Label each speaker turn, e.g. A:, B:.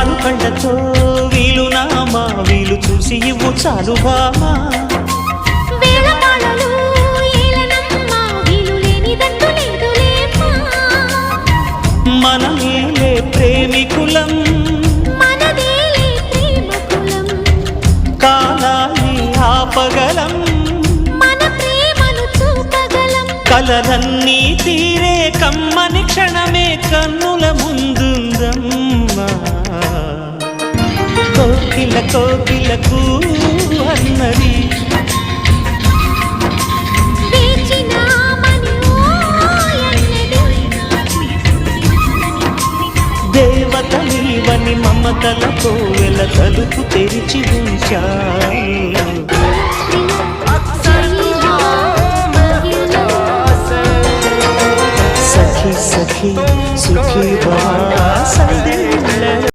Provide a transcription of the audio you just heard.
A: ఆరు కళ్ళతో వీలు నామా వీలు చూసి ఇవ్వు చాలు బామా మనమేలే ప్రేమికులం కాలాన్ని ఆపగలం కలలన్నీ తీరే కమ్మని క్షణమే కన్నుల ముందుందమ్మా కోకిల కోకిలకు అన్నది దేవత నీవని మమతల కోవెల తలుపు తెరిచి ఉంచా सखी सखी सुखी बहा